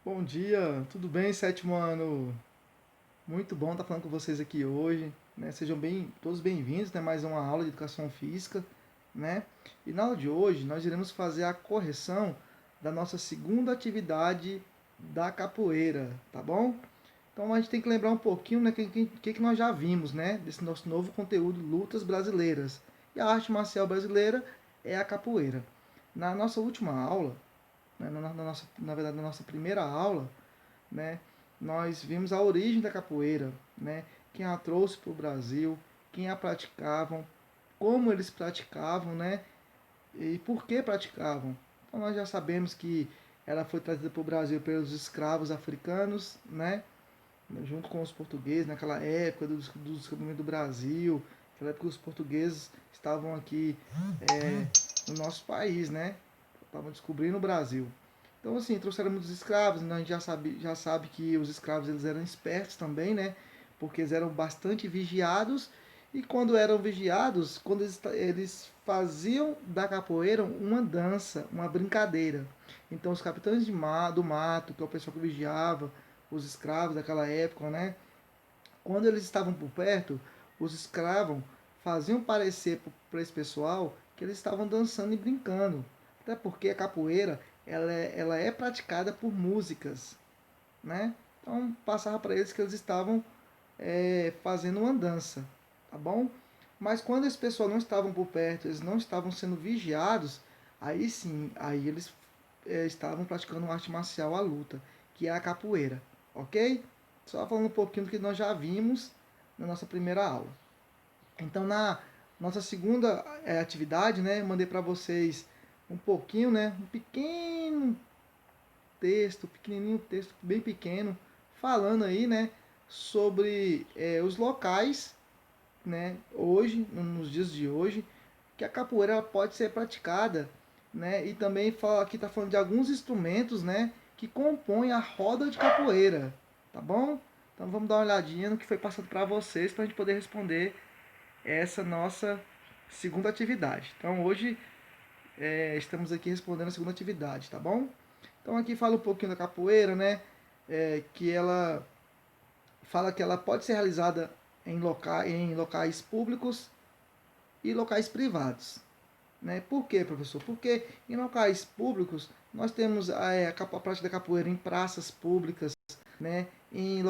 Bom dia, tudo bem, sétimo ano? Muito bom estar falando com vocês aqui hoje, né? Sejam todos bem-vindos, né? Mais uma aula de educação física, né? E na aula de hoje nós iremos fazer a correção da nossa segunda atividade da capoeira, tá bom? Então a gente tem que lembrar um pouquinho, né, que nós já vimos, né, desse nosso novo conteúdo, lutas brasileiras. E a arte marcial brasileira é a capoeira. Na nossa última aula, né, na verdade, na nossa primeira aula, né, nós vimos a origem da capoeira, né, quem a trouxe para o Brasil, quem a praticavam, como eles praticavam, né, e por que praticavam. Então nós já sabemos que ela foi trazida para o Brasil pelos escravos africanos, né, junto com os portugueses, naquela época do descobrimento do Brasil, naquela época os portugueses estavam aqui no nosso país, né? Estavam descobrindo o Brasil. Então, assim, trouxeram muitos escravos, né? A gente já sabe que os escravos eles eram espertos também, né? Porque eles eram bastante vigiados e quando eram vigiados, quando eles faziam da capoeira uma dança, uma brincadeira. Então, os capitães do mato, que é o pessoal que vigiava, os escravos daquela época, né? Quando eles estavam por perto, os escravos faziam parecer para esse pessoal que eles estavam dançando e brincando. Até porque a capoeira ela é praticada por músicas, né? Então passava para eles que eles estavam fazendo uma dança, tá bom? Mas quando esse pessoal não estavam por perto, eles não estavam sendo vigiados, aí sim, aí eles estavam praticando uma arte marcial, a luta, que é a capoeira, ok? Só falando um pouquinho do que nós já vimos na nossa primeira aula. Então, na nossa segunda atividade, né, mandei para vocês um pouquinho, né, um pequeno texto, pequenininho texto, bem pequeno, falando aí, né, sobre os locais, né, hoje, nos dias de hoje, que a capoeira ela pode ser praticada, né, e também aqui está falando de alguns instrumentos, né, que compõem a roda de capoeira, tá bom? Então vamos dar uma olhadinha no que foi passado para vocês para a gente poder responder essa nossa segunda atividade. Então hoje estamos aqui respondendo a segunda atividade, tá bom? Então aqui fala um pouquinho da capoeira, né? Que ela fala que ela pode ser realizada em locais públicos e locais privados. Né? Por quê, professor? Porque em locais públicos nós temos a prática da capoeira em praças públicas, né? Em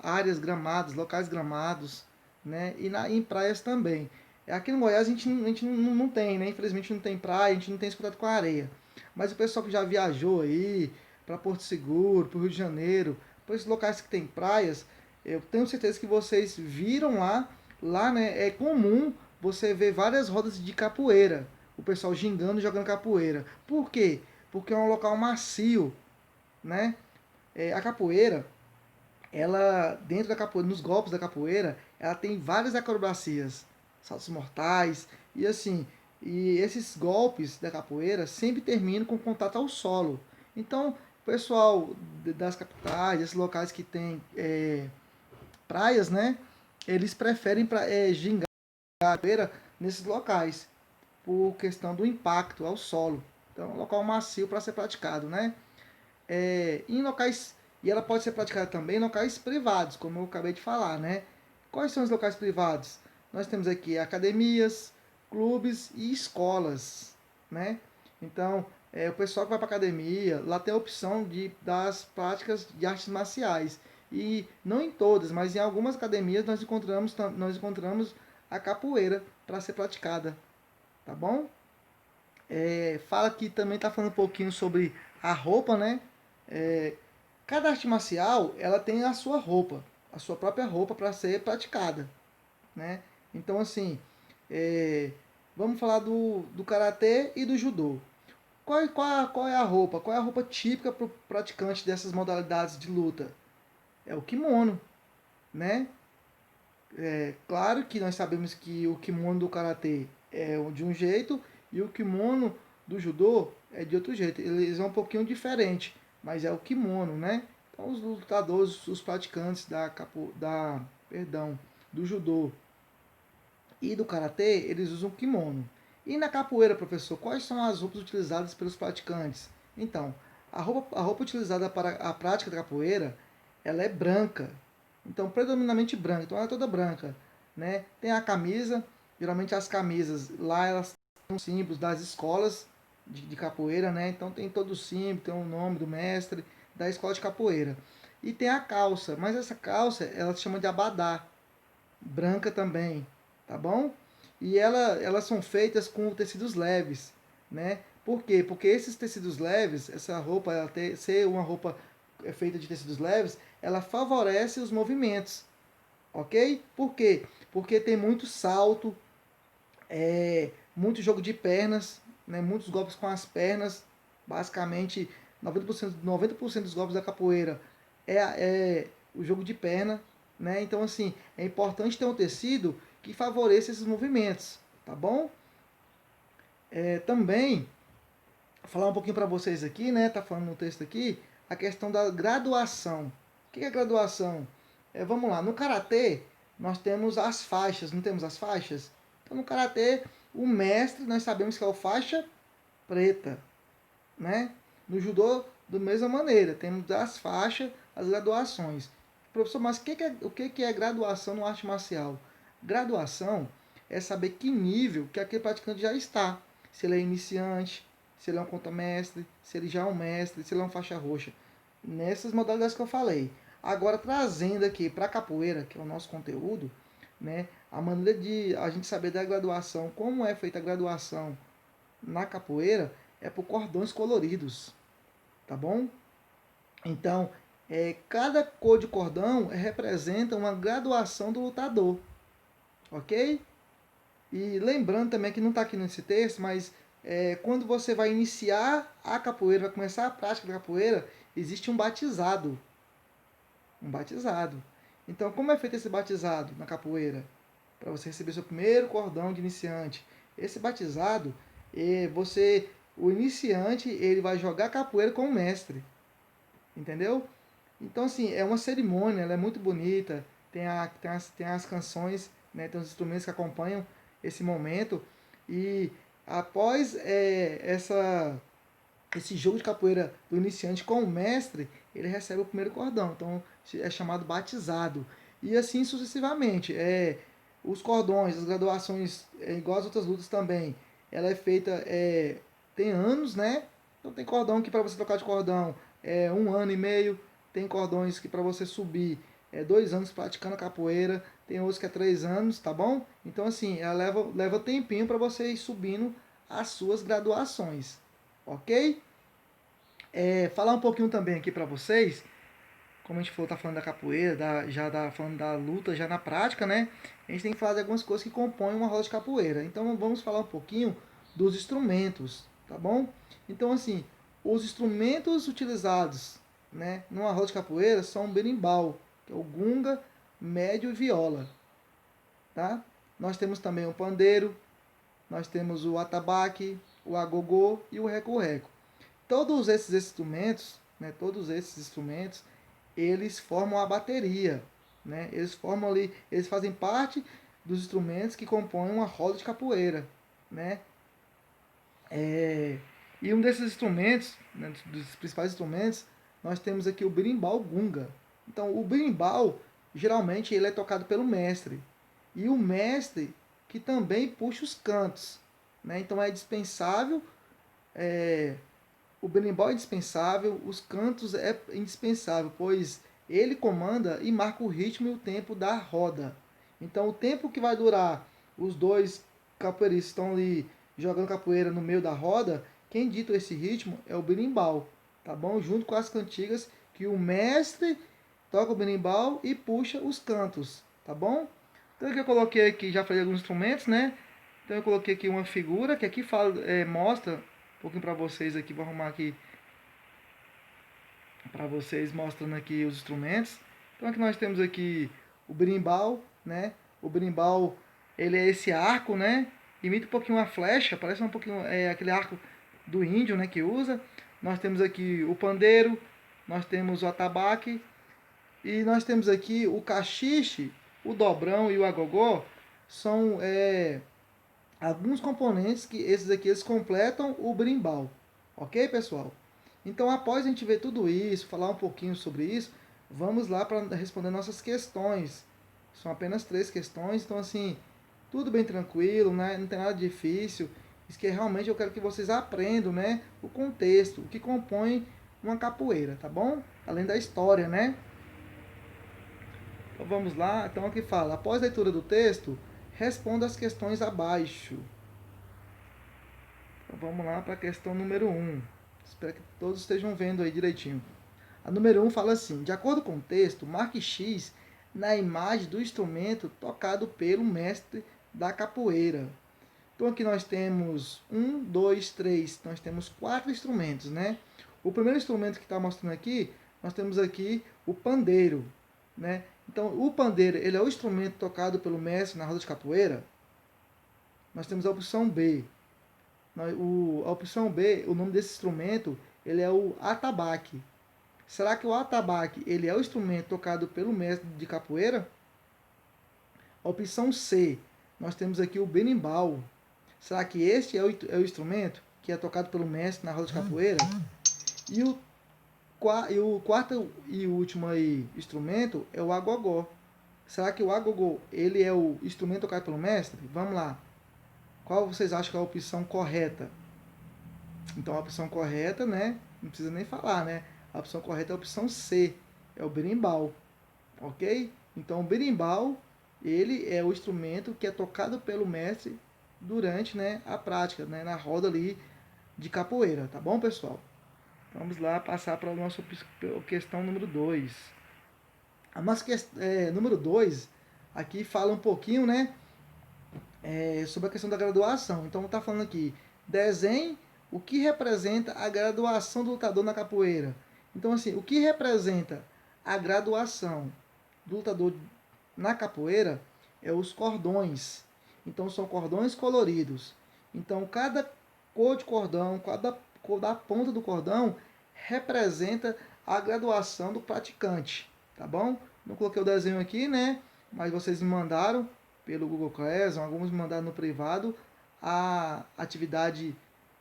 áreas gramadas, locais gramados, né? E em praias também. Aqui no Goiás a gente não tem, né? Infelizmente não tem praia, a gente não tem esse contato com a areia. Mas o pessoal que já viajou aí para Porto Seguro, para o Rio de Janeiro, para esses locais que tem praias, eu tenho certeza que vocês viram lá. Lá, né, é comum você ver várias rodas de capoeira. O pessoal gingando e jogando capoeira. Por quê? Porque é um local macio, né? A capoeira, ela dentro da capoeira, nos golpes da capoeira, ela tem várias acrobacias, saltos mortais e assim. E esses golpes da capoeira sempre terminam com contato ao solo. Então, o pessoal das capitais, desses locais que tem praias, né? Eles preferem gingar a capoeira nesses locais por questão do impacto ao solo. Então, é um local macio para ser praticado, né? Em locais e ela pode ser praticada também em locais privados, como eu acabei de falar, né? Quais são os locais privados? Nós temos aqui academias, clubes e escolas, né? Então, o pessoal que vai para academia, lá tem a opção das práticas de artes marciais. E não em todas, mas em algumas academias nós encontramos a capoeira para ser praticada, tá bom? Fala que também está falando um pouquinho sobre a roupa, né? É, cada arte marcial ela tem a sua roupa, a sua própria roupa para ser praticada, né? Então assim, é, vamos falar do karatê e do judô. Qual é a roupa? Qual é a roupa típica para o praticante dessas modalidades de luta? É o kimono, né? Claro que nós sabemos que o kimono do karatê é de um jeito e o kimono do judô é de outro jeito. Eles são um pouquinho diferentes, mas é o kimono, né? Então os lutadores, os praticantes perdão, do judô e do karatê, eles usam kimono. E na capoeira, professor, quais são as roupas utilizadas pelos praticantes? Então, A roupa utilizada para a prática da capoeira, ela é branca. Então, predominantemente branca. Então, ela é toda branca, né? Tem a camisa. Geralmente as camisas lá elas são símbolos das escolas de capoeira, né? Então tem todo o símbolo, tem o nome do mestre da escola de capoeira. E tem a calça, mas essa calça ela se chama de abadá, branca também, tá bom? E elas são feitas com tecidos leves, né? Por quê? Porque esses tecidos leves, essa roupa, ser uma roupa feita de tecidos leves, ela favorece os movimentos, ok? Por quê? Porque tem muito salto, muito jogo de pernas, né? Muitos golpes com as pernas, basicamente 90% dos golpes da capoeira é o jogo de perna, né? Então assim, é importante ter um tecido que favoreça esses movimentos, tá bom? Também falar um pouquinho para vocês aqui, né? Tá falando no texto aqui a questão da graduação. O que é graduação? Vamos lá, no karatê nós temos as faixas, não temos as faixas? Então no karatê o mestre nós sabemos que é o faixa preta, né? No judô da mesma maneira temos as faixas, as graduações. Professor, mas o que é graduação no arte marcial? Graduação é saber que nível que aquele praticante já está. Se ele é iniciante, se ele é um contamestre, se ele já é um mestre, se ele é um faixa roxa. Nessas modalidades que eu falei. Agora, trazendo aqui para a capoeira, que é o nosso conteúdo, né, a maneira de a gente saber da graduação, como é feita a graduação na capoeira, é por cordões coloridos, tá bom? Então, cada cor de cordão representa uma graduação do lutador, ok? E lembrando também que não está aqui nesse texto, mas quando você vai iniciar a capoeira, vai começar a prática da capoeira, existe um batizado. Um batizado. Então, como é feito esse batizado na capoeira? Para você receber seu primeiro cordão de iniciante. Esse batizado, o iniciante, ele vai jogar capoeira com o mestre. Entendeu? Então, assim, é uma cerimônia, ela é muito bonita. Tem as canções, né, tem os instrumentos que acompanham esse momento. E após esse jogo de capoeira do iniciante com o mestre, ele recebe o primeiro cordão. Então, é chamado batizado. E assim sucessivamente. Os cordões, as graduações, igual as outras lutas também, ela é feita, tem anos, né? Então tem cordão que para você trocar de cordão é 1 ano e meio, tem cordões que para você subir é 2 anos praticando a capoeira, tem outros que é 3 anos, tá bom? Então assim, ela leva tempinho para você ir subindo as suas graduações, ok? Falar um pouquinho também aqui para vocês, como a gente falou, tá falando da capoeira, falando da luta já na prática, né? A gente tem que falar de algumas coisas que compõem uma roda de capoeira. Então vamos falar um pouquinho dos instrumentos, tá bom? Então assim, os instrumentos utilizados, né, numa roda de capoeira são o berimbau, que é o gunga, médio e viola, tá? Nós temos também o pandeiro, nós temos o atabaque, o agogô e o reco-reco. Todos esses instrumentos, né, eles formam a bateria, né? Eles formam ali, eles fazem parte dos instrumentos que compõem uma roda de capoeira, né? E um desses instrumentos, né, dos principais instrumentos, nós temos aqui o berimbau gunga. Então, o berimbau, geralmente, ele é tocado pelo mestre. E o mestre que também puxa os cantos, né? Então, é dispensável, o berimbau é indispensável, os cantos é indispensável, pois ele comanda e marca o ritmo e o tempo da roda. Então, o tempo que vai durar os dois capoeiristas estão ali jogando capoeira no meio da roda, quem dita esse ritmo é o berimbau, tá bom? Junto com as cantigas que o mestre toca o berimbau e puxa os cantos, tá bom? Então, aqui eu coloquei aqui, já falei alguns instrumentos, né? Então, eu coloquei aqui uma figura que aqui mostra um pouquinho para vocês aqui, vou arrumar aqui para vocês mostrando aqui os instrumentos. Então aqui nós temos aqui o berimbau, né? O berimbau, ele é esse arco, né? Imita um pouquinho uma flecha, parece um pouquinho aquele arco do índio, né, que usa. Nós temos aqui o pandeiro, nós temos o atabaque e nós temos aqui o caxixe, o dobrão e o agogó. São alguns componentes que esses aqui eles completam o berimbau. OK, pessoal? Então, após a gente ver tudo isso, falar um pouquinho sobre isso, vamos lá para responder nossas questões. São apenas 3 questões, então assim, tudo bem tranquilo, né? Não tem nada difícil. Isso que realmente eu quero que vocês aprendam, né? O contexto, o que compõe uma capoeira, tá bom? Além da história, né? Então vamos lá. Então aqui fala, após a leitura do texto, responda as questões abaixo. Então vamos lá para a questão número 1. Espero que todos estejam vendo aí direitinho. A número 1 fala assim: de acordo com o texto, marque X na imagem do instrumento tocado pelo mestre da capoeira. Então aqui nós temos 1, 2, 3, nós temos 4 instrumentos, né? O primeiro instrumento que está mostrando aqui, nós temos aqui o pandeiro, né? Então o pandeiro, ele é o instrumento tocado pelo mestre na roda de capoeira. Nós temos a opção B. A opção B, o nome desse instrumento, ele é o atabaque. Será que o atabaque ele é o instrumento tocado pelo mestre de capoeira? Opção C, nós temos aqui o berimbau. Será que este é o instrumento que é tocado pelo mestre na roda de capoeira? E o quarto e último aí, instrumento é o agogó. Será que o agogó ele é o instrumento tocado pelo mestre? Vamos lá. Qual vocês acham que é a opção correta? Então a opção correta, né? Não precisa nem falar, né? A opção correta é a opção C, é o berimbau, ok? Então o berimbau, ele é o instrumento que é tocado pelo mestre durante, né, a prática, né, na roda ali de capoeira, tá bom, pessoal? Vamos lá passar para a nossa questão número 2. A nossa número 2 aqui fala um pouquinho, né, sobre a questão da graduação. Então está falando aqui, desenhe o que representa a graduação do lutador na capoeira. Então assim, o que representa a graduação do lutador na capoeira é os cordões. Então são cordões coloridos. Então cada cor de cordão, cada cor da ponta do cordão representa a graduação do praticante, tá bom? Não coloquei o desenho aqui, né? Mas vocês me mandaram pelo Google Classroom, alguns me mandaram no privado a atividade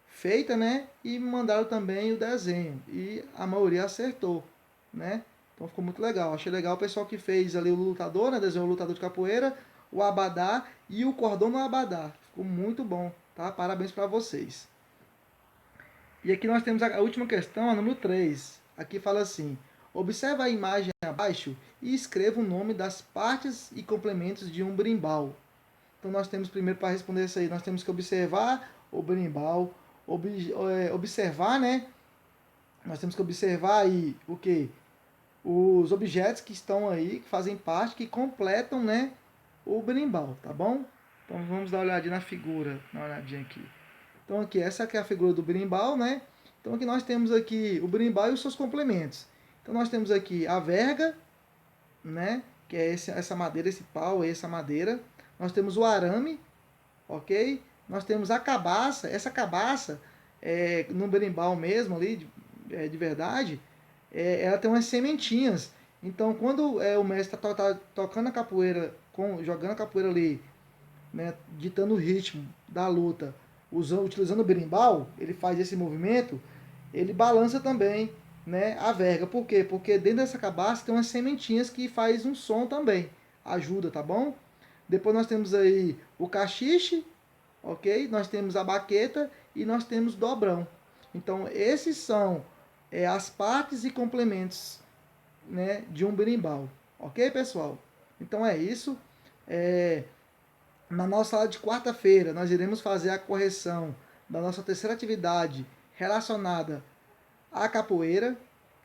feita, né? E me mandaram também o desenho e a maioria acertou, né? Então ficou muito legal. Achei legal o pessoal que fez ali o lutador, né? Desenhou o lutador de capoeira, o abadá e o cordão no abadá. Ficou muito bom, tá? Parabéns para vocês. E aqui nós temos a última questão, a número 3. Aqui fala assim: observa a imagem abaixo e escreva o nome das partes e complementos de um berimbau. Então nós temos primeiro para responder isso aí, nós temos que observar o berimbau, observar, né? Nós temos que observar aí o que? Os objetos que estão aí, que fazem parte, que completam, né, o berimbau, tá bom? Então vamos dar uma olhadinha na figura, dar uma olhadinha aqui. Então aqui, essa aqui é a figura do berimbau, né? Então aqui nós temos aqui o berimbau e os seus complementos. Então nós temos aqui a verga, né? Que é essa madeira, esse pau, essa madeira. Nós temos o arame, ok? Nós temos a cabaça, essa cabaça, no berimbau mesmo ali, de verdade, ela tem umas sementinhas. Então, quando o mestre está tocando a capoeira, jogando a capoeira ali, né, ditando o ritmo da luta, utilizando o berimbau, ele faz esse movimento, ele balança também, né, a verga. Por quê? Porque dentro dessa cabaça tem umas sementinhas que faz um som também. Ajuda, tá bom? Depois nós temos aí o cachiche, ok? Nós temos a baqueta e nós temos dobrão. Então, esses são as partes e complementos, né, de um berimbau. Ok, pessoal? Então é isso. Na nossa aula de quarta-feira, nós iremos fazer a correção da nossa terceira atividade relacionada à capoeira,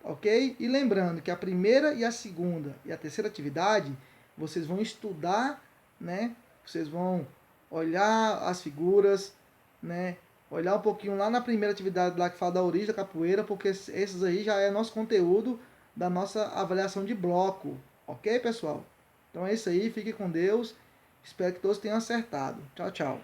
ok? E lembrando que a primeira e a segunda e a terceira atividade, vocês vão estudar, né? Vocês vão olhar as figuras, né? Olhar um pouquinho lá na primeira atividade lá que fala da origem da capoeira, porque esses aí já é nosso conteúdo da nossa avaliação de bloco, ok, pessoal? Então é isso aí, fique com Deus. Espero que todos tenham acertado. Tchau, tchau.